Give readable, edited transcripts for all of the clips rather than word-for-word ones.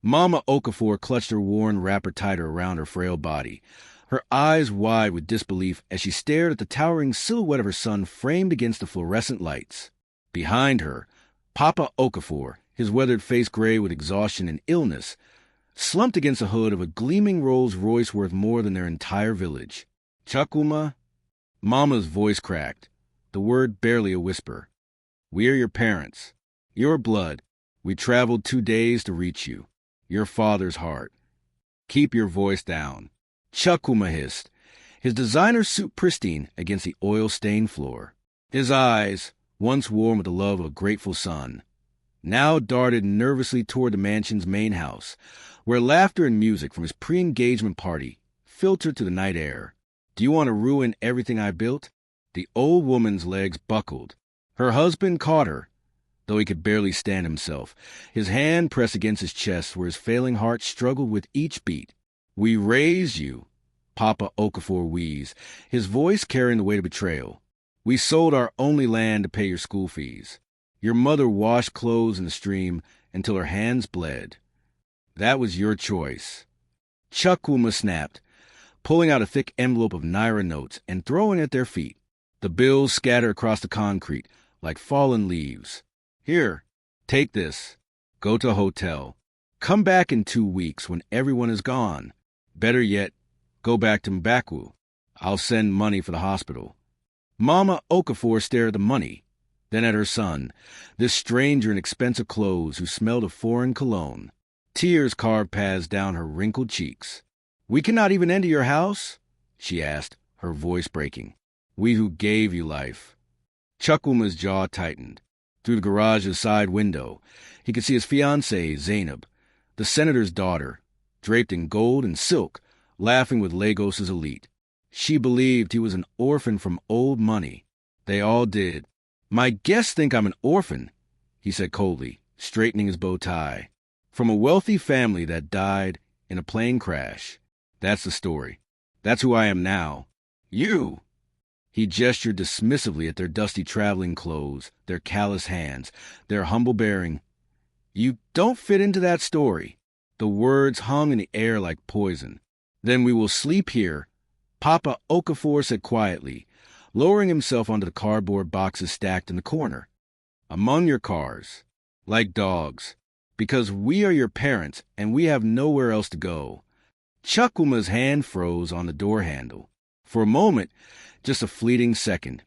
Mama Okafor clutched her worn wrapper tighter around her frail body, her eyes wide with disbelief as she stared at the towering silhouette of her son framed against the fluorescent lights. Behind her, Papa Okafor, his weathered face gray with exhaustion and illness, slumped against the hood of a gleaming Rolls-Royce worth more than their entire village. Chakuma? Mama's voice cracked, the word barely a whisper. We are your parents. Your blood. We traveled 2 days to reach you. Your father's heart. Keep your voice down. Chakuma hissed, his designer suit pristine against the oil-stained floor. His eyes, once warm with the love of a grateful son, now darted nervously toward the mansion's main house, where laughter and music from his pre-engagement party filtered to the night air. Do you want to ruin everything I built? The old woman's legs buckled. Her husband caught her, though he could barely stand himself, his hand pressed against his chest where his failing heart struggled with each beat. We raised you, Papa Okafor wheezed, his voice carrying the weight of betrayal. We sold our only land to pay your school fees. Your mother washed clothes in the stream until her hands bled. That was your choice. Chakuma snapped, pulling out a thick envelope of Naira notes and throwing it at their feet. The bills scattered across the concrete like fallen leaves. Here, take this. Go to a hotel. Come back in 2 weeks when everyone is gone. Better yet, go back to Mbaku. I'll send money for the hospital. Mama Okafor stared at the money, then at her son, this stranger in expensive clothes who smelled of foreign cologne. Tears carved paths down her wrinkled cheeks. We cannot even enter your house? She asked, her voice breaking. We who gave you life. Chukwuma's jaw tightened. Through the garage's side window, he could see his fiancée, Zainab, the senator's daughter, draped in gold and silk, laughing with Lagos's elite. She believed he was an orphan from old money. They all did. My guests think I'm an orphan, he said coldly, straightening his bow tie. From a wealthy family that died in a plane crash. That's the story. That's who I am now. You! He gestured dismissively at their dusty traveling clothes, their callous hands, their humble bearing. You don't fit into that story. The words hung in the air like poison. Then we will sleep here, Papa Okafor said quietly, lowering himself onto the cardboard boxes stacked in the corner. Among your cars, like dogs, because we are your parents and we have nowhere else to go. Chukwuma's hand froze on the door handle. For a moment, just a fleeting second,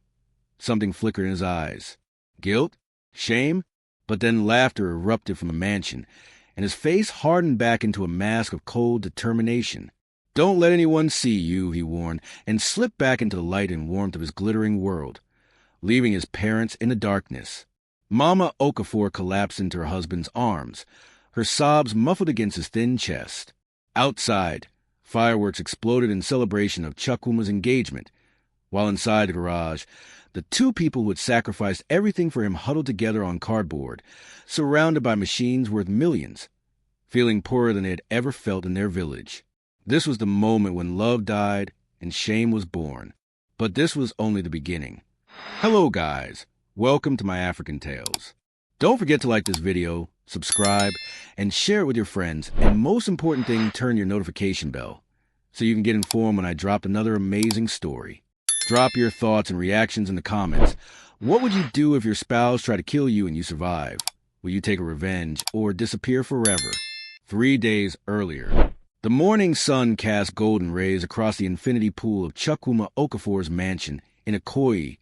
something flickered in his eyes. Guilt? Shame? But then laughter erupted from the mansion, and his face hardened back into a mask of cold determination. Don't let anyone see you, he warned, and slipped back into the light and warmth of his glittering world, leaving his parents in the darkness. Mama Okafor collapsed into her husband's arms, her sobs muffled against his thin chest. Outside, fireworks exploded in celebration of Chukwuma's engagement, while inside the garage, the two people who had sacrificed everything for him huddled together on cardboard, surrounded by machines worth millions, feeling poorer than they had ever felt in their village. This was the moment when love died and shame was born. But this was only the beginning. Hello, guys. Welcome to my African Tales. Don't forget to like this video, subscribe, and share it with your friends. And most important thing, turn your notification bell so you can get informed when I drop another amazing story. Drop your thoughts and reactions in the comments. What would you do if your spouse tried to kill you and you survive? Will you take a revenge or disappear forever? 3 days earlier, the morning sun cast golden rays across the infinity pool of Chukwuma Okafor's mansion in Ikoyi,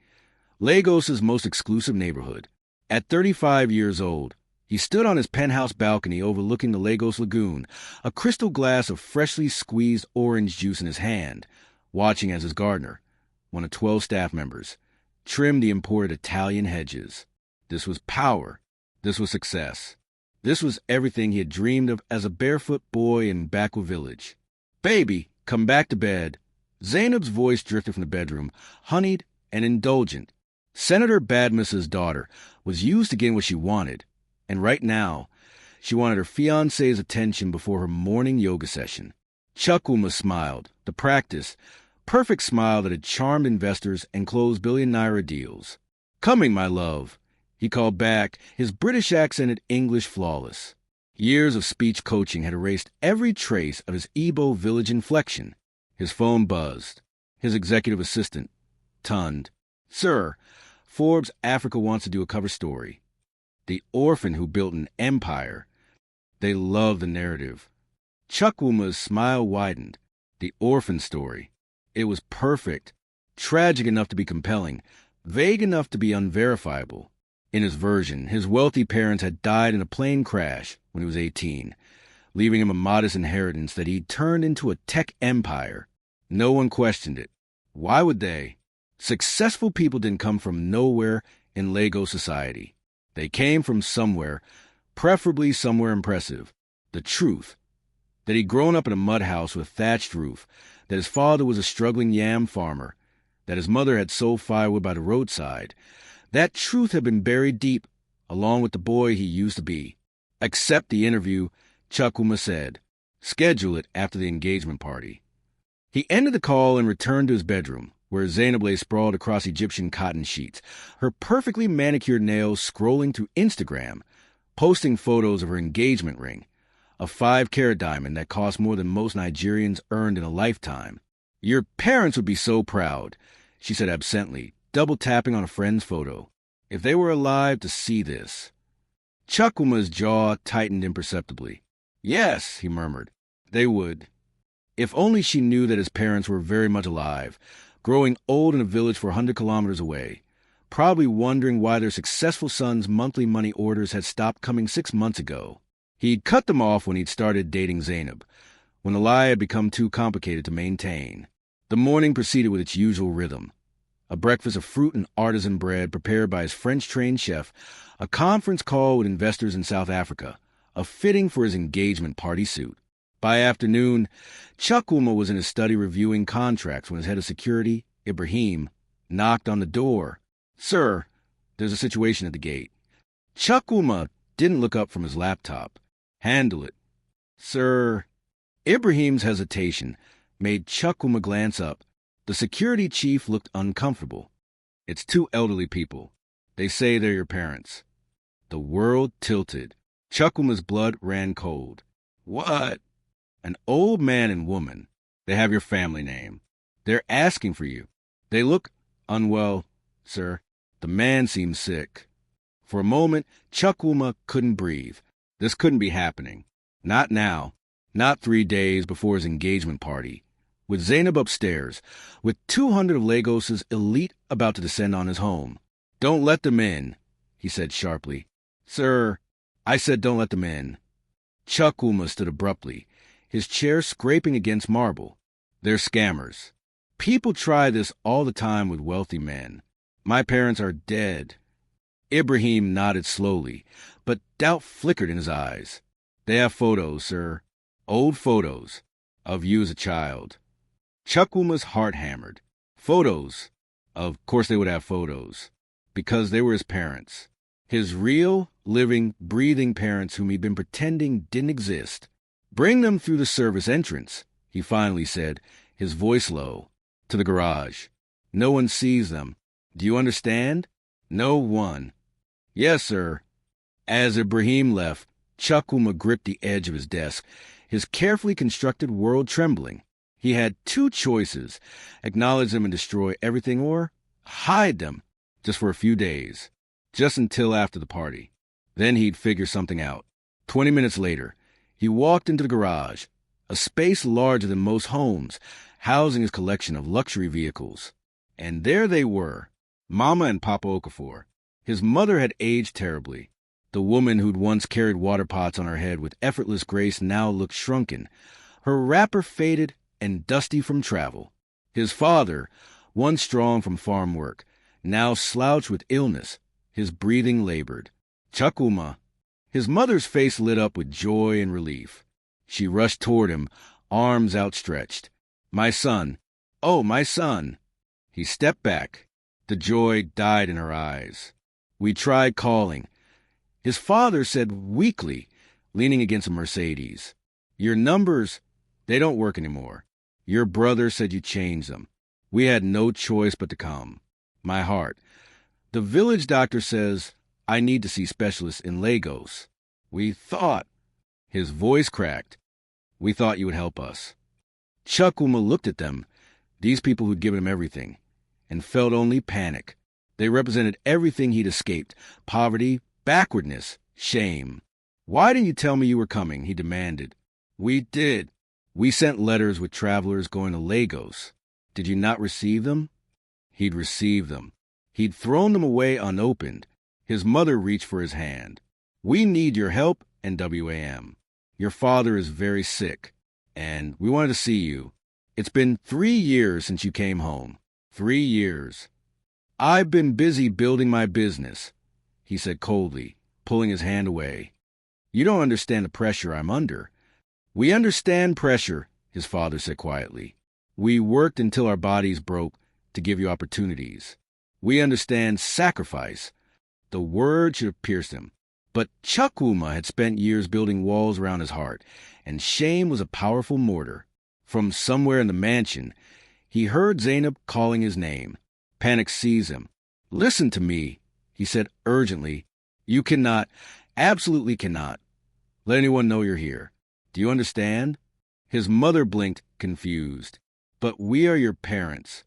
Lagos's most exclusive neighborhood. At 35 years old, he stood on his penthouse balcony overlooking the Lagos Lagoon, a crystal glass of freshly squeezed orange juice in his hand, watching as his gardener, one of 12 staff members, trimmed the imported Italian hedges. This was power. This was success. This was everything he had dreamed of as a barefoot boy in Bakwa village. Baby, come back to bed. Zainab's voice drifted from the bedroom, honeyed and indulgent. Senator Badmus's daughter was used to getting what she wanted, and right now, she wanted her fiancé's attention before her morning yoga session. Chukwuma smiled, the practice, perfect smile that had charmed investors and closed Billionaire deals. Coming, my love, he called back, his British accented English flawless. Years of speech coaching had erased every trace of his Igbo village inflection. His phone buzzed. His executive assistant tunned. "Sir, Forbes Africa wants to do a cover story. The orphan who built an empire." They loved the narrative. Chukwuma's smile widened. The orphan story. It was perfect. Tragic enough to be compelling. Vague enough to be unverifiable. In his version, his wealthy parents had died in a plane crash when he was 18, leaving him a modest inheritance that he'd turned into a tech empire. No one questioned it. Why would they? Successful people didn't come from nowhere in Lagos society. They came from somewhere, preferably somewhere impressive. The truth. That he'd grown up in a mud house with a thatched roof, that his father was a struggling yam farmer, that his mother had sold firewood by the roadside. That truth had been buried deep, along with the boy he used to be. "Accept the interview," Chukwuma said. "Schedule it after the engagement party." He ended the call and returned to his bedroom, where Zainab lay sprawled across Egyptian cotton sheets, her perfectly manicured nails scrolling through Instagram, posting photos of her engagement ring, a 5-carat diamond that cost more than most Nigerians earned in a lifetime. "Your parents would be so proud," she said absently, double-tapping on a friend's photo. "If they were alive to see this." Chukwuma's jaw tightened imperceptibly. "Yes," he murmured, "they would." If only she knew that his parents were very much alive, growing old in a village 400 kilometers away, probably wondering why their successful son's monthly money orders had stopped coming 6 months ago. He'd cut them off when he'd started dating Zainab, when the lie had become too complicated to maintain. The morning proceeded with its usual rhythm. A breakfast of fruit and artisan bread prepared by his French-trained chef, a conference call with investors in South Africa, a fitting for his engagement party suit. By afternoon, Chukwuma was in his study reviewing contracts when his head of security, Ibrahim, knocked on the door. "Sir, there's a situation at the gate." Chukwuma didn't look up from his laptop. "Handle it." "Sir." Ibrahim's hesitation made Chukwuma glance up. The security chief looked uncomfortable. "It's 2 elderly people. They say they're your parents." The world tilted. Chukwuma's blood ran cold. "What?" "An old man and woman. They have your family name. They're asking for you. They look unwell, sir." The man seemed sick. For a moment, Chukwuma couldn't breathe. This couldn't be happening. Not now. Not 3 days before his engagement party. With Zainab upstairs, with 200 of Lagos's elite about to descend on his home. "Don't let them in," he said sharply. "Sir, I said don't let them in." Chukwuma stood abruptly, his chair scraping against marble. "They're scammers. People try this all the time with wealthy men. My parents are dead." Ibrahim nodded slowly, but doubt flickered in his eyes. "They have photos, sir. Old photos. Of you as a child." Chukwuma's heart hammered. Photos. Of course they would have photos. Because they were his parents. His real, living, breathing parents whom he'd been pretending didn't exist. "Bring them through the service entrance," he finally said, his voice low. "To the garage. No one sees them. Do you understand? No one." "Yes, sir." As Ibrahim left, Chukwuma gripped the edge of his desk, his carefully constructed world trembling. He had 2 choices: acknowledge them and destroy everything, or hide them, just for a few days, just until after the party. Then he'd figure something out. 20 minutes later, he walked into the garage, a space larger than most homes, housing his collection of luxury vehicles. And there they were, Mama and Papa Okafor. His mother had aged terribly. The woman who'd once carried water pots on her head with effortless grace now looked shrunken, her wrapper faded and dusty from travel. His father, once strong from farm work, now slouched with illness, his breathing labored. "Chukwuma." His mother's face lit up with joy and relief. She rushed toward him, arms outstretched. "My son. Oh, my son." He stepped back. The joy died in her eyes. "We tried calling." His father said weakly, leaning against a Mercedes. "Your numbers, they don't work anymore. Your brother said you changed them. We had no choice but to come." My heart. "The village doctor says I need to see specialists in Lagos." "We thought." His voice cracked. "We thought you would help us." Chukwuma looked at them, these people who'd given him everything, and felt only panic. They represented everything he'd escaped: poverty, backwardness, shame. "Why didn't you tell me you were coming?" he demanded. "We did. We sent letters with travelers going to Lagos. Did you not receive them?" He'd received them. He'd thrown them away unopened. His mother reached for his hand. "We need your help, NWAM. Your father is very sick, and we wanted to see you. It's been 3 years since you came home. 3 years. I've been busy building my business," he said coldly, pulling his hand away. "You don't understand the pressure I'm under." "We understand pressure," his father said quietly. "We worked until our bodies broke to give you opportunities. We understand sacrifice." The word should have pierced him. But Chukwuma had spent years building walls around his heart, and shame was a powerful mortar. From somewhere in the mansion, he heard Zainab calling his name. Panic seized him. "Listen to me," he said urgently. "You cannot, absolutely cannot, let anyone know you're here. Do you understand?" His mother blinked, confused. "But we are your parents.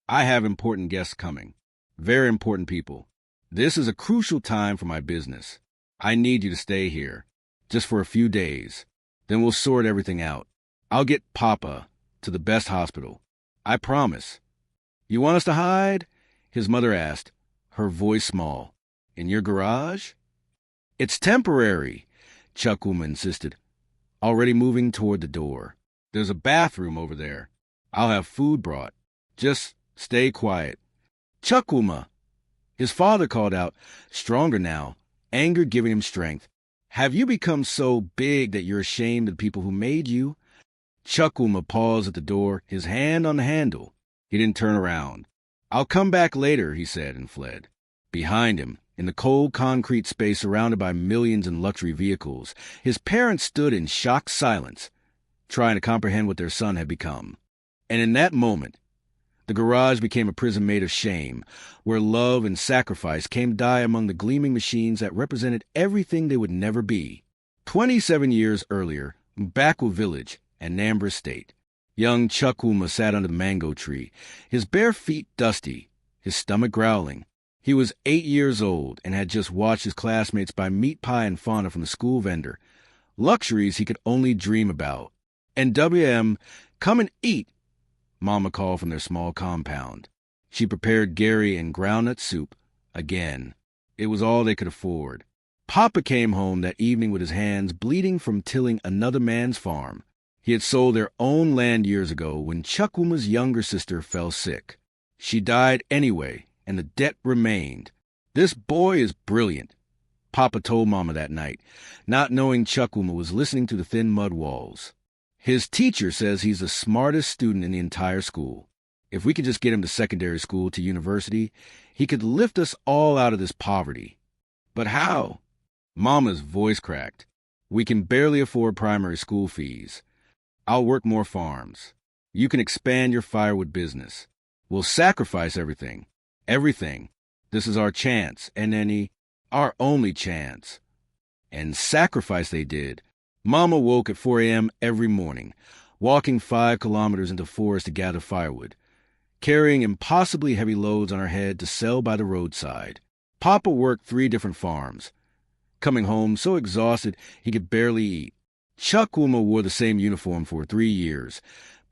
I have important guests coming. Very important people. This is a crucial time for my business. I need you to stay here, just for a few days. Then we'll sort everything out. I'll get Papa to the best hospital. I promise." "You want us to hide?" his mother asked, her voice small. "In your garage?" "It's temporary," Chukwuma insisted, already moving toward the door. "There's a bathroom over there. I'll have food brought. Just stay quiet." "Chukwuma!" His father called out, stronger now, anger giving him strength. "Have you become so big that you're ashamed of the people who made you?" Chukwuma paused at the door, his hand on the handle. He didn't turn around. "I'll come back later," he said, and fled. Behind him, in the cold concrete space surrounded by millions in luxury vehicles, his parents stood in shocked silence, trying to comprehend what their son had become. And in that moment, the garage became a prison made of shame, where love and sacrifice came to die among the gleaming machines that represented everything they would never be. 27 years earlier, Mbakwa Village, Anambra State, young Chukwuma sat under the mango tree, his bare feet dusty, his stomach growling. He was 8 years old and had just watched his classmates buy meat pie and fauna from the school vendor, luxuries he could only dream about. "And WM, come and eat," Mama called from their small compound. She prepared Gary and groundnut soup again. It was all they could afford. Papa came home that evening with his hands bleeding from tilling another man's farm. He had sold their own land years ago when Chukwuma's younger sister fell sick. She died anyway, and the debt remained. "This boy is brilliant," Papa told Mama that night, not knowing Chukwuma was listening to the thin mud walls. "His teacher says he's the smartest student in the entire school. If we could just get him to secondary school, to university, he could lift us all out of this poverty." "But how?" Mama's voice cracked. "We can barely afford primary school fees. I'll work more farms. You can expand your firewood business. We'll sacrifice everything. Everything. This is our chance, and our only chance." And sacrifice they did. Mama woke at 4 a.m. every morning, walking 5 kilometers into forest to gather firewood, carrying impossibly heavy loads on her head to sell by the roadside. Papa worked 3 different farms, coming home so exhausted he could barely eat. Chukwuma wore the same uniform for 3 years,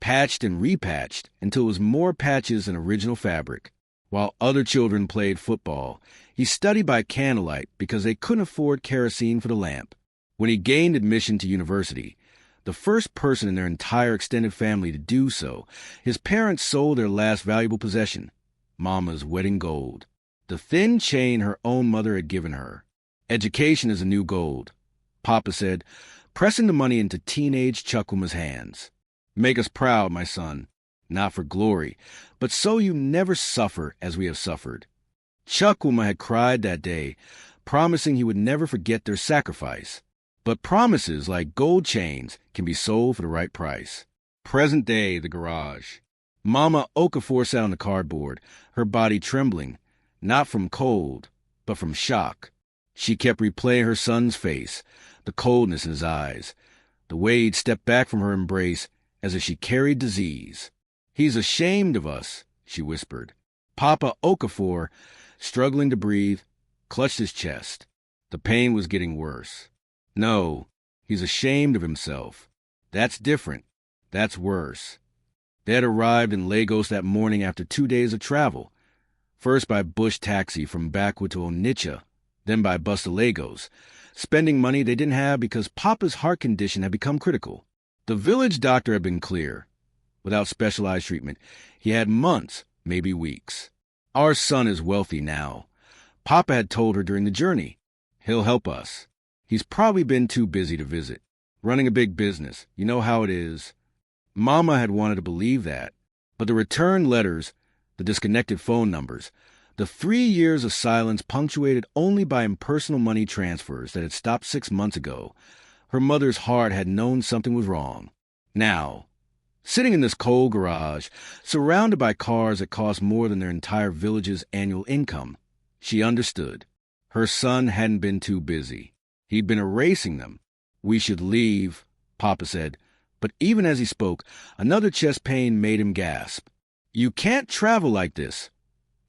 patched and repatched until it was more patches than original fabric. While other children played football, he studied by candlelight because they couldn't afford kerosene for the lamp. When he gained admission to university, the first person in their entire extended family to do so, his parents sold their last valuable possession, Mama's wedding gold, the thin chain her own mother had given her. "Education is the new gold," Papa said, pressing the money into teenage Chukwuma's hands. "Make us proud, my son, not for glory, but so you never suffer as we have suffered." Chukwuma had cried that day, promising he would never forget their sacrifice. But promises, like gold chains, can be sold for the right price. Present day, the garage. Mama Okafor sat on the cardboard, her body trembling, not from cold, but from shock. She kept replaying her son's face, the coldness in his eyes, the way he'd stepped back from her embrace as if she carried disease. "He's ashamed of us," she whispered. Papa Okafor, struggling to breathe, clutched his chest. The pain was getting worse. "No, he's ashamed of himself. That's different. That's worse." They had arrived in Lagos that morning after 2 days of travel, first by bush taxi from Bakwa to Onitsha, then by bus to Lagos, spending money they didn't have because Papa's heart condition had become critical. The village doctor had been clear. Without specialized treatment, he had months, maybe weeks. "Our son is wealthy now," Papa had told her during the journey. "He'll help us. He's probably been too busy to visit. Running a big business. You know how it is." Mama had wanted to believe that. But the return letters, the disconnected phone numbers, the 3 years of silence punctuated only by impersonal money transfers that had stopped 6 months ago, her mother's heart had known something was wrong. Now, sitting in this cold garage, surrounded by cars that cost more than their entire village's annual income, she understood. Her son hadn't been too busy. He'd been erasing them. "We should leave," Papa said, but even as he spoke, another chest pain made him gasp. "You can't travel like this,"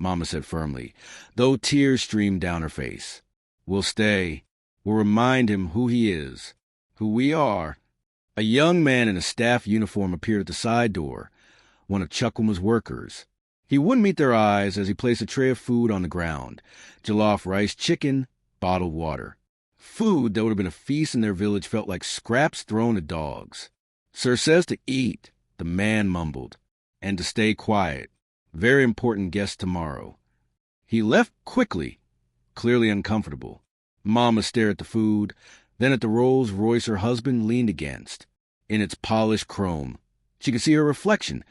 Mama said firmly, though tears streamed down her face. "We'll stay. We'll remind him who he is, who we are." A young man in a staff uniform appeared at the side door, one of Chukwuma's workers. He wouldn't meet their eyes as he placed a tray of food on the ground, jollof rice, chicken, bottled water. Food that would have been a feast in their village felt like scraps thrown at dogs. "Sir says to eat," the man mumbled, "and to stay quiet. Very important guest tomorrow." He left quickly, clearly uncomfortable. Mama stared at the food, then at the Rolls Royce her husband leaned against. In its polished chrome, she could see her reflection,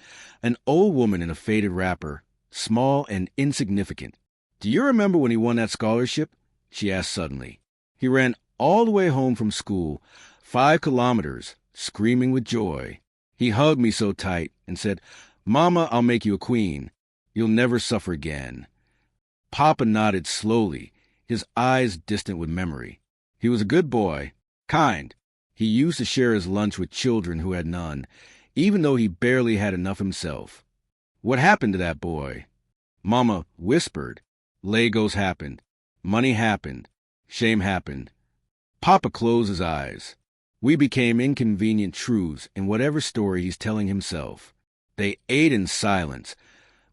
an old woman in a faded wrapper, small and insignificant. "Do you remember when he won that scholarship?" she asked suddenly. "He ran all the way home from school, 5 kilometers, screaming with joy. He hugged me so tight and said, 'Mama, I'll make you a queen. You'll never suffer again.'" Papa nodded slowly, his eyes distant with memory. "He was a good boy, kind. He used to share his lunch with children who had none, even though he barely had enough himself." "What happened to that boy?" Mama whispered. "Lagos happened. Money happened. Shame happened." Papa closed his eyes. We became inconvenient truths in whatever story he's telling himself. They ate in silence,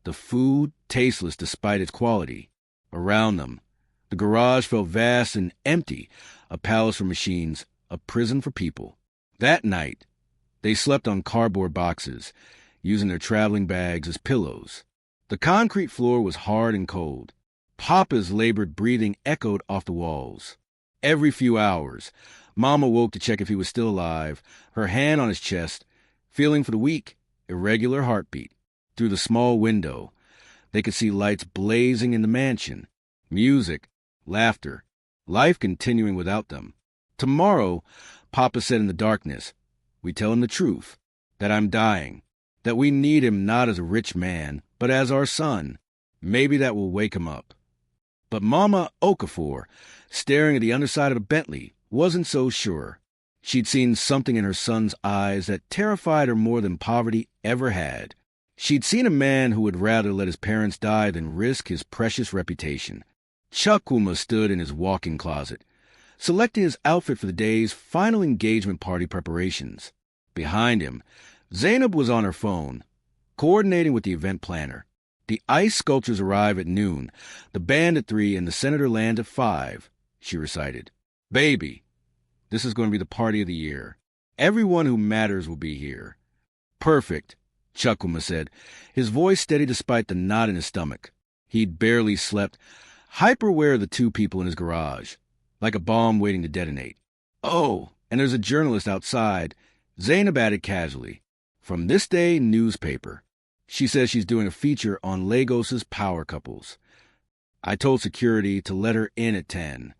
the food tasteless despite its quality. Around them, the garage felt vast and empty, a palace for machines, a prison for people. That night, they slept on cardboard boxes, using their traveling bags as pillows. The concrete floor was hard and cold. Papa's labored breathing echoed off the walls. Every few hours, Mama woke to check if he was still alive, her hand on his chest, feeling for the weak, irregular heartbeat. Through the small window, they could see lights blazing in the mansion, music, laughter, life continuing without them. "Tomorrow," Papa said in the darkness, "we tell him the truth, that I'm dying, that we need him not as a rich man, but as our son. Maybe that will wake him up." But Mama Okafor, staring at the underside of a Bentley, wasn't so sure. She'd seen something in her son's eyes that terrified her more than poverty ever had. She'd seen a man who would rather let his parents die than risk his precious reputation. Chukwuma stood in his walk-in closet, selecting his outfit for the day's final engagement party preparations. Behind him, Zainab was on her phone, coordinating with the event planner. "The ice sculptures arrive at noon, the band at 3, and the senator lands at 5, she recited. "Baby, this is going to be the party of the year. Everyone who matters will be here." "Perfect," Chukwuma said, his voice steady despite the knot in his stomach. He'd barely slept, hyper-aware of the 2 people in his garage, like a bomb waiting to detonate. "Oh, and there's a journalist outside," Zainab added casually. "From this day newspaper. She says she's doing a feature on Lagos's power couples. I told security to let her in at 10.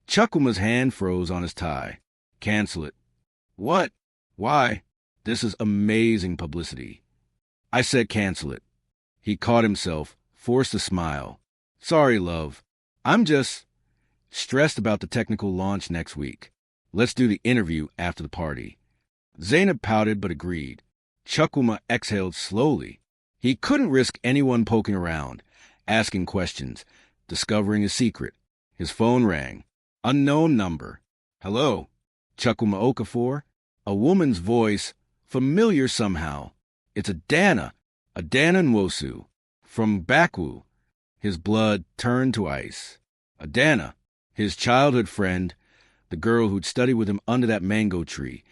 Chukwuma's hand froze on his tie. "Cancel it." "What? Why? This is amazing publicity." "I said cancel it." He caught himself, forced a smile. "Sorry, love. I'm just..." Stressed about the technical launch next week. Let's do the interview after the party. Zainab pouted but agreed. Chukwuma exhaled slowly. He couldn't risk anyone poking around, asking questions, discovering his secret. His phone rang. Unknown number. Hello? Chukwuma Okafor? A woman's voice, familiar somehow. It's Adana Nwosu, from Bakwu. His blood turned to ice. Adana, his childhood friend, the girl who'd studied with him under that mango tree,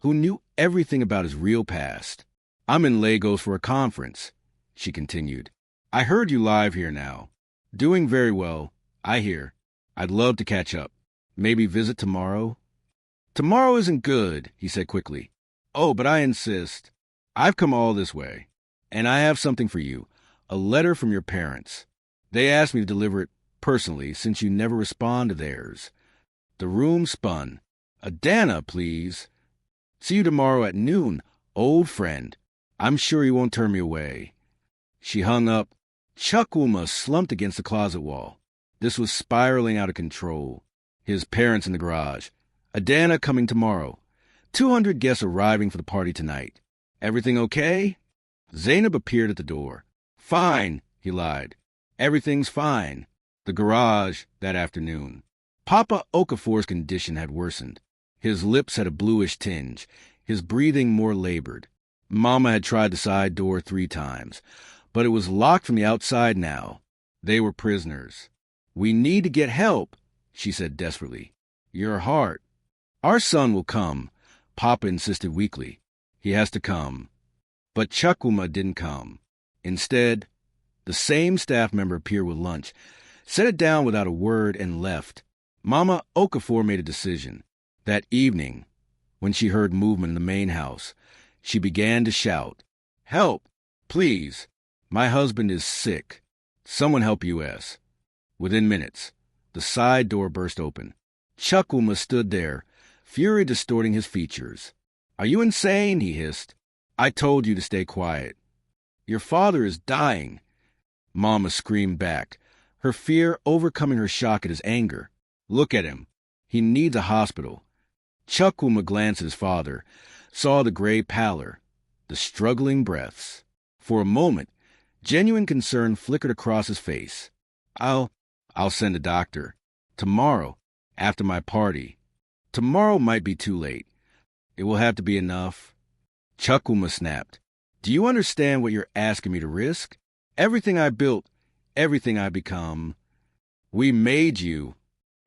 who knew everything about his real past. I'm in Lagos for a conference, she continued. I heard you live here now. Doing very well, I hear. I'd love to catch up. Maybe visit tomorrow? Tomorrow isn't good, he said quickly. Oh, but I insist. I've come all this way, and I have something for you, a letter from your parents. They asked me to deliver it personally since you never respond to theirs. The room spun. Adana, please. See you tomorrow at noon, old friend. I'm sure you won't turn me away. She hung up. Chukwuma slumped against the closet wall. This was spiraling out of control. His parents in the garage. Adana coming tomorrow. 200 guests arriving for the party tonight. Everything okay? Zainab appeared at the door. Fine, he lied. Everything's fine. The garage that afternoon. Papa Okafor's condition had worsened. His lips had a bluish tinge, his breathing more labored. Mama had tried the side door 3 times, but it was locked from the outside now. They were prisoners. We need to get help, she said desperately. Your heart. Our son will come, Papa insisted weakly. He has to come. But Chukwuma didn't come. Instead, the same staff member appeared with lunch, set it down without a word, and left. Mama Okafor made a decision. That evening, when she heard movement in the main house, she began to shout, Help! Please! My husband is sick. Someone help US. Within minutes, the side door burst open. Chukwuma stood there, fury distorting his features. Are you insane? He hissed. I told you to stay quiet. Your father is dying. Mama screamed back, her fear overcoming her shock at his anger. Look at him. He needs a hospital. Chukwuma glanced at his father, saw the gray pallor, the struggling breaths. For a moment, genuine concern flickered across his face. I'll send a doctor. Tomorrow, after my party. Tomorrow might be too late. It will have to be enough. Chukwuma snapped. Do you understand what you're asking me to risk? Everything I built, everything I become. We made you.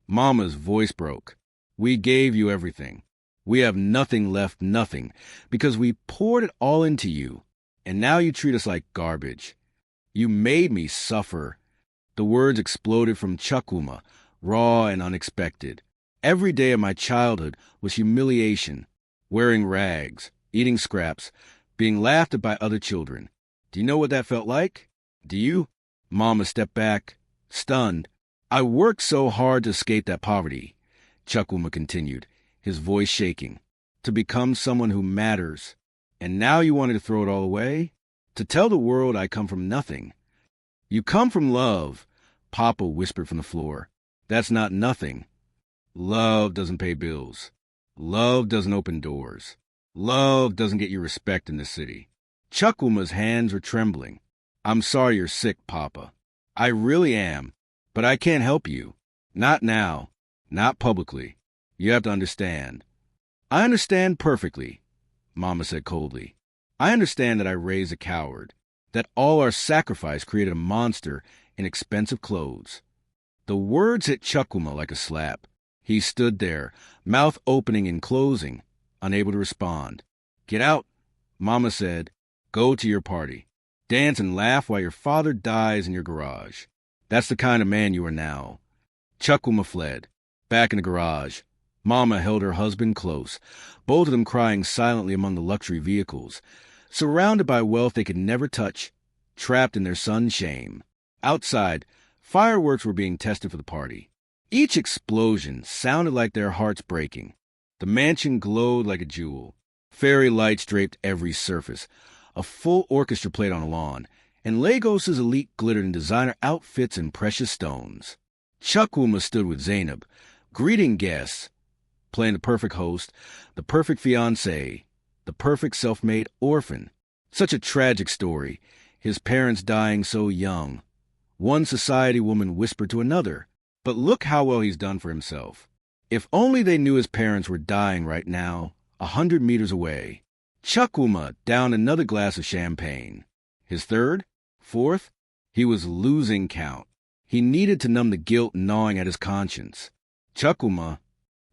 Mama's voice broke. We gave you everything. We have nothing left, nothing, because we poured it all into you, and now you treat us like garbage. You made me suffer. The words exploded from Chukwuma, raw and unexpected. Every day of my childhood was humiliation, wearing rags, eating scraps, being laughed at by other children. Do you know what that felt like? Do you? Mama stepped back, stunned. I worked so hard to escape that poverty, Chukwuma continued, his voice shaking, to become someone who matters. And now you wanted to throw it all away? To tell the world I come from nothing. You come from love, Papa whispered from the floor. That's not nothing. Love doesn't pay bills. Love doesn't open doors. Love doesn't get you respect in this city. Chukwuma's hands were trembling. I'm sorry you're sick, Papa. I really am, but I can't help you. Not now. Not publicly. You have to understand. I understand perfectly, Mama said coldly. I understand that I raised a coward, that all our sacrifice created a monster in expensive clothes. The words hit Chukwuma like a slap. He stood there, mouth opening and closing, unable to respond. Get out, Mama said. Go to your party. Dance and laugh while your father dies in your garage. That's the kind of man you are now. Chukwuma fled. Back in the garage, Mama held her husband close, both of them crying silently among the luxury vehicles, surrounded by wealth they could never touch, trapped in their son's shame. Outside, fireworks were being tested for the party. Each explosion sounded like their hearts breaking. The mansion glowed like a jewel. Fairy lights draped every surface. A full orchestra played on a lawn, and Lagos's elite glittered in designer outfits and precious stones. Chukwuma stood with Zainab, greeting guests, playing the perfect host, the perfect fiancé, the perfect self-made orphan. Such a tragic story, his parents dying so young. One society woman whispered to another, "But look how well he's done for himself." If only they knew his parents were dying right now, 100 meters away. Chukwuma downed another glass of champagne. His third? Fourth? He was losing count. He needed to numb the guilt gnawing at his conscience. Chukwuma,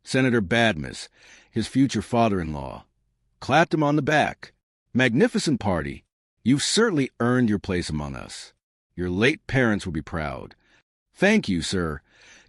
Senator Badmus, his future father-in-law, clapped him on the back. "Magnificent party. You've certainly earned your place among us. Your late parents will be proud." "Thank you, sir."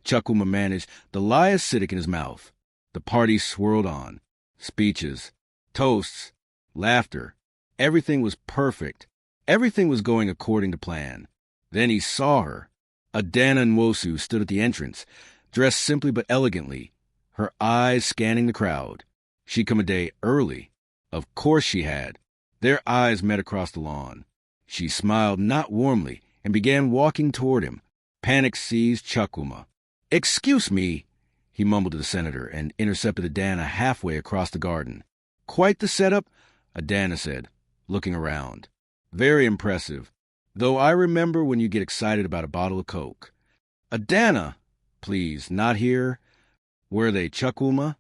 Chukwuma managed, the lie acidic in his mouth. The party swirled on. Speeches, toasts, laughter. Everything was perfect. Everything was going according to plan. Then he saw her. Adana Nwosu stood at the entrance, dressed simply but elegantly, her eyes scanning the crowd. She'd come a day early. Of course she had. Their eyes met across the lawn. She smiled not warmly and began walking toward him. Panic seized Chukwuma. "Excuse me," he mumbled to the senator and intercepted Adana halfway across the garden. "Quite the setup," Adana said, looking around. "Very impressive, though I remember when you get excited about a bottle of Coke." "Adana, please, not here." "Were they, Chukwuma?"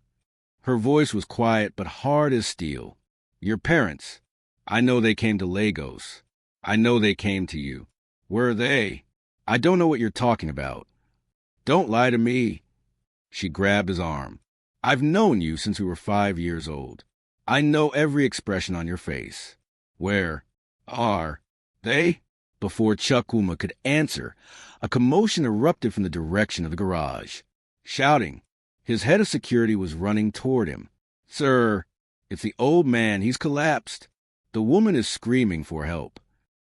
Her voice was quiet but hard as steel. "Your parents. I know they came to Lagos. I know they came to you." "Were they?" "I don't know what you're talking about." "Don't lie to me." She grabbed his arm. "I've known you since we were 5 years old. I know every expression on your face." "Where are they?" Before Chukwuma could answer, a commotion erupted from the direction of the garage. Shouting, his head of security was running toward him. "Sir, it's the old man. He's collapsed." The woman is screaming for help.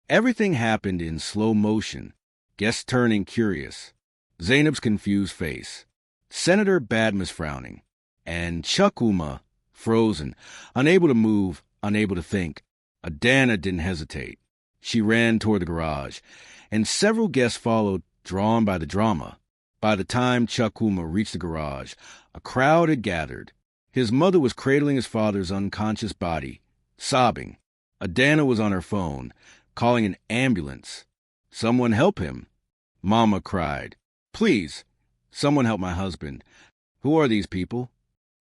Everything happened in slow motion, guests turning curious. Zainab's confused face, Senator Badmus frowning, and Chukwuma frozen, unable to move, unable to think. Adana didn't hesitate. She ran toward the garage, and several guests followed, drawn by the drama. By the time Chukwuma reached the garage, a crowd had gathered. His mother was cradling his father's unconscious body, sobbing. Adana was on her phone, calling an ambulance. "Someone help him," Mama cried. "Please, someone help my husband." "Who are these people?"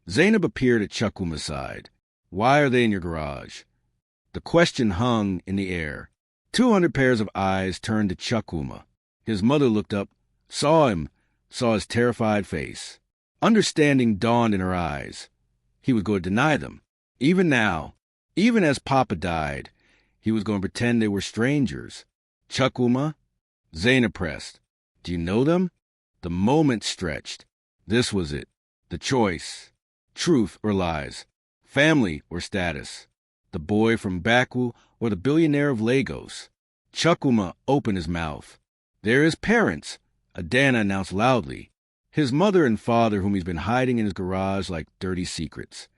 Zainab appeared at Chukwuma's side. "Why are they in your garage?" The question hung in the air. 200 pairs of eyes turned to Chukwuma. His mother looked up, saw him, saw his terrified face. Understanding dawned in her eyes. He was going to deny them. Even now, even as Papa died, he was going to pretend they were strangers. "Chukwuma?" Zainab pressed. "Do you know them?" The moment stretched. This was it. The choice. Truth or lies. Family or status. The boy from Baku or the billionaire of Lagos. Chukwuma opened his mouth. "They're his parents," Adana announced loudly. "His mother and father whom he's been hiding in his garage like dirty secrets."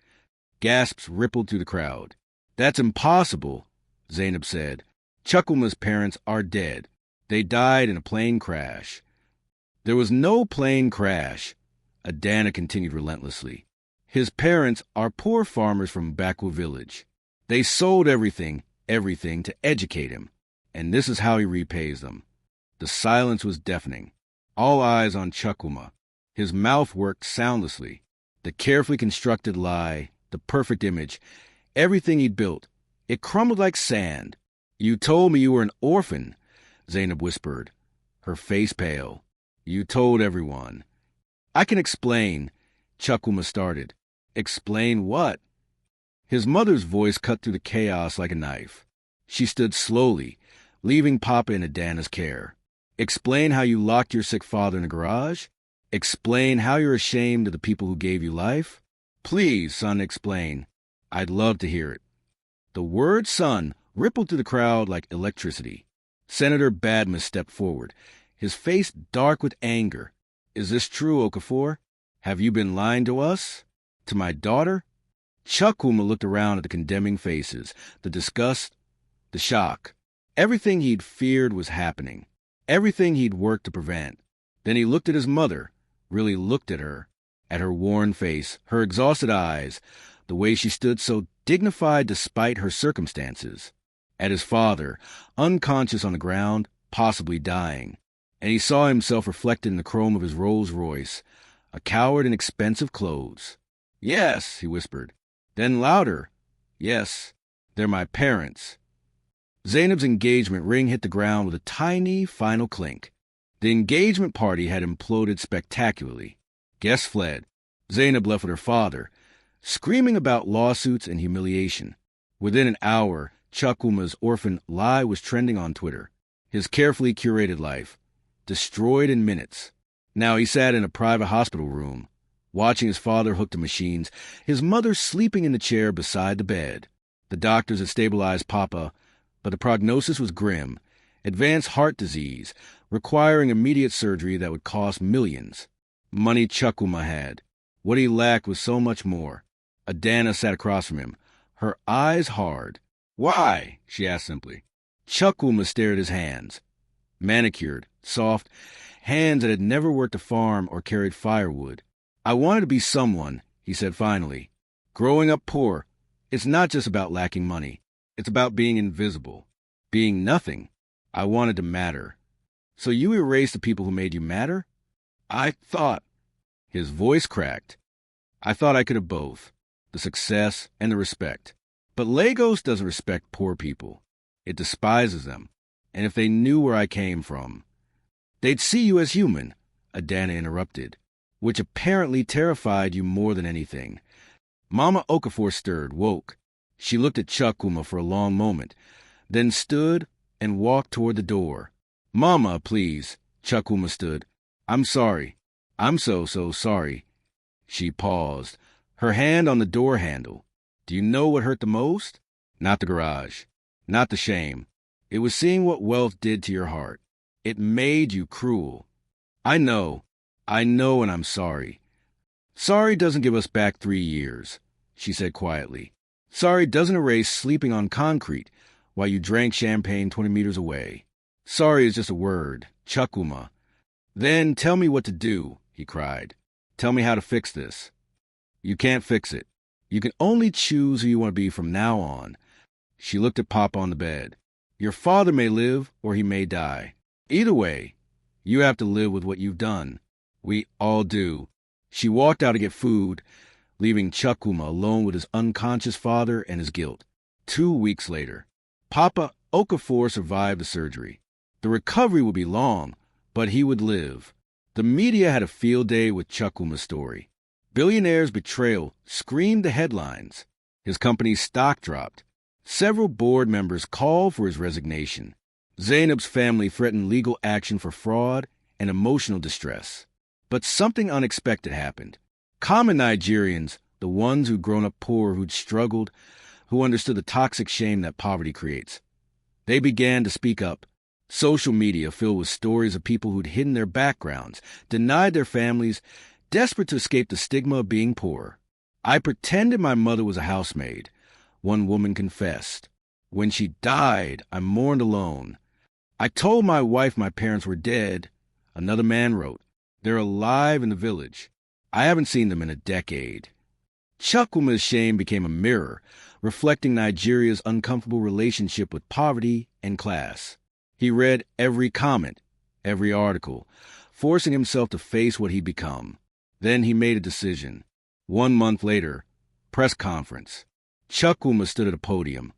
Gasps rippled through the crowd. "That's impossible," Zainab said. "Chukwuma's parents are dead. They died in a plane crash." "There was no plane crash," Adana continued relentlessly. "His parents are poor farmers from Baku village. They sold everything, to educate him. And this is how he repays them." The silence was deafening. All eyes on Chukwuma. His mouth worked soundlessly. The carefully constructed lie, the perfect image, everything he'd built, it crumbled like sand. "You told me you were an orphan," Zainab whispered, her face pale. "You told everyone." "I can explain," Chukwuma started. "Explain what?" His mother's voice cut through the chaos like a knife. She stood slowly, leaving Papa in Adana's care. "Explain how you locked your sick father in the garage? Explain how you're ashamed of the people who gave you life? Please, son, explain. I'd love to hear it." The word son rippled through the crowd like electricity. Senator Badmus stepped forward, his face dark with anger. "Is this true, Okafor? Have you been lying to us? To my daughter?" Chukwuma looked around at the condemning faces, the disgust, the shock. Everything he'd feared was happening. Everything he'd worked to prevent. Then he looked at his mother, really looked at her worn face, her exhausted eyes, the way she stood so dignified despite her circumstances, at his father, unconscious on the ground, possibly dying, and he saw himself reflected in the chrome of his Rolls Royce, a coward in expensive clothes. "Yes," he whispered. Then louder, "Yes, they're my parents." Zainab's engagement ring hit the ground with a tiny final clink. The engagement party had imploded spectacularly. Guests fled. Zainab left with her father, screaming about lawsuits and humiliation. Within an hour, Chukwuma's orphan lie was trending on Twitter. His carefully curated life, destroyed in minutes. Now he sat in a private hospital room, watching his father hooked to machines, his mother sleeping in the chair beside the bed. The doctors had stabilized Papa, but the prognosis was grim. Advanced heart disease, requiring immediate surgery that would cost millions. Money Chukwuma had. What he lacked was so much more. Adana sat across from him, her eyes hard. "Why?" she asked simply. Chukwuma stared at his hands. Manicured, soft, hands that had never worked a farm or carried firewood. "I wanted to be someone," he said finally. "Growing up poor, it's not just about lacking money. It's about being invisible, being nothing. I wanted to matter." "So you erased the people who made you matter?" "I thought." His voice cracked. "I thought I could have both, the success and the respect. But Lagos doesn't respect poor people. It despises them. And if they knew where I came from, they'd see you as human," Adana interrupted, "which apparently terrified you more than anything." Mama Okafor stirred, woke. She looked at Chukwuma for a long moment, then stood and walked toward the door. "Mama, please." Chukwuma stood. "I'm sorry. I'm so sorry." She paused, her hand on the door handle. "Do you know what hurt the most? Not the garage. Not the shame. It was seeing what wealth did to your heart. It made you cruel. I know, and I'm sorry. Sorry doesn't give us back 3 years," she said quietly. "Sorry doesn't erase sleeping on concrete while you drank champagne 20 meters away. Sorry is just a word, Chukwuma." "Then tell me what to do," he cried. "Tell me how to fix this." "You can't fix it. You can only choose who you want to be from now on." She looked at Papa on the bed. "Your father may live or he may die. Either way, you have to live with what you've done. We all do." She walked out to get food, leaving Chukwuma alone with his unconscious father and his guilt. 2 weeks later, Papa Okafor survived the surgery. The recovery would be long, but he would live. The media had a field day with Chukwuma's story. Billionaire's betrayal screamed the headlines. His company's stock dropped. Several board members called for his resignation. Zainab's family threatened legal action for fraud and emotional distress. But something unexpected happened. Common Nigerians, the ones who'd grown up poor, who'd struggled, who understood the toxic shame that poverty creates, they began to speak up. Social media filled with stories of people who'd hidden their backgrounds, denied their families, desperate to escape the stigma of being poor. "I pretended my mother was a housemaid," one woman confessed. "When she died, I mourned alone. I told my wife my parents were dead," another man wrote. "They're alive in the village. I haven't seen them in a decade." Chukwuma's shame became a mirror, reflecting Nigeria's uncomfortable relationship with poverty and class. He read every comment, every article, forcing himself to face what he'd become. Then he made a decision. 1 month later, press conference. Chukwuma stood at a podium,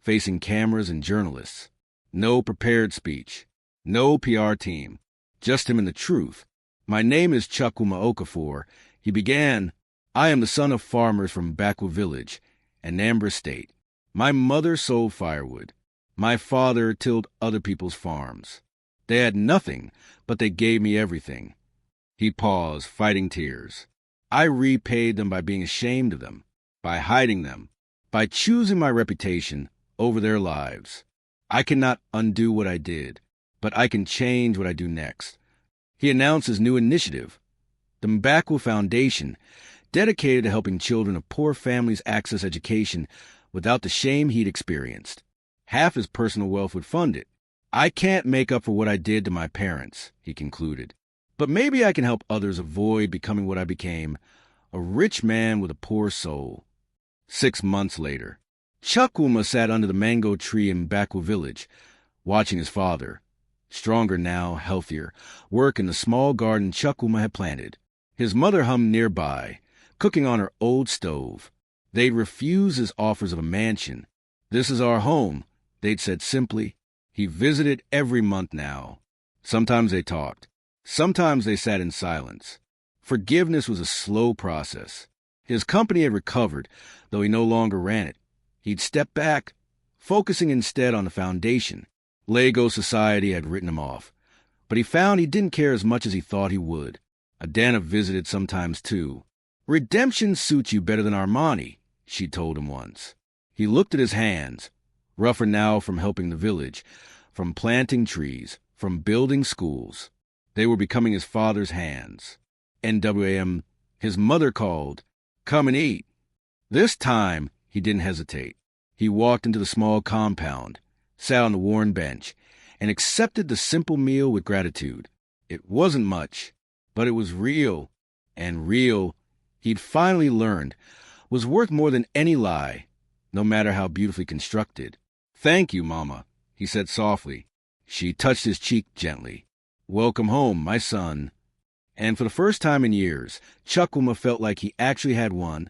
facing cameras and journalists. No prepared speech, no PR team, just him and the truth. "My name is Chukwuma Okafor," he began. "I am the son of farmers from Bakwa village, Anambra State. My mother sold firewood. My father tilled other people's farms. They had nothing, but they gave me everything." He paused, fighting tears. "I repaid them by being ashamed of them, by hiding them, by choosing my reputation over their lives. I cannot undo what I did, but I can change what I do next." He announced his new initiative, the Mbakwa Foundation, dedicated to helping children of poor families access education without the shame he'd experienced. Half his personal wealth would fund it. "I can't make up for what I did to my parents," he concluded, But maybe I can help others avoid becoming what I became, a rich man with a poor soul. 6 months later, Chukwuma sat under the mango tree in Bakwa village, watching his father, stronger now, healthier, work in the small garden Chukwuma had planted. His mother hummed nearby, cooking on her old stove. They'd refused his offers of a mansion. "This is our home," they'd said simply. He visited every month now. Sometimes they talked. Sometimes they sat in silence. Forgiveness was a slow process. His company had recovered, though he no longer ran it. He'd stepped back, focusing instead on the foundation. Lego society had written him off. But he found he didn't care as much as he thought he would. Adana visited sometimes too. "Redemption suits you better than Armani," she told him once. He looked at his hands, rougher now from helping the village, from planting trees, from building schools. They were becoming his father's hands. NWAM, his mother called, "Come and eat." This time, he didn't hesitate. He walked into the small compound, sat on the worn bench, and accepted the simple meal with gratitude. It wasn't much, but it was real, and real, he'd finally learned, was worth more than any lie, no matter how beautifully constructed. "Thank you, Mama," he said softly. She touched his cheek gently. "Welcome home, my son." And for the first time in years, Chukwuma felt like he actually had won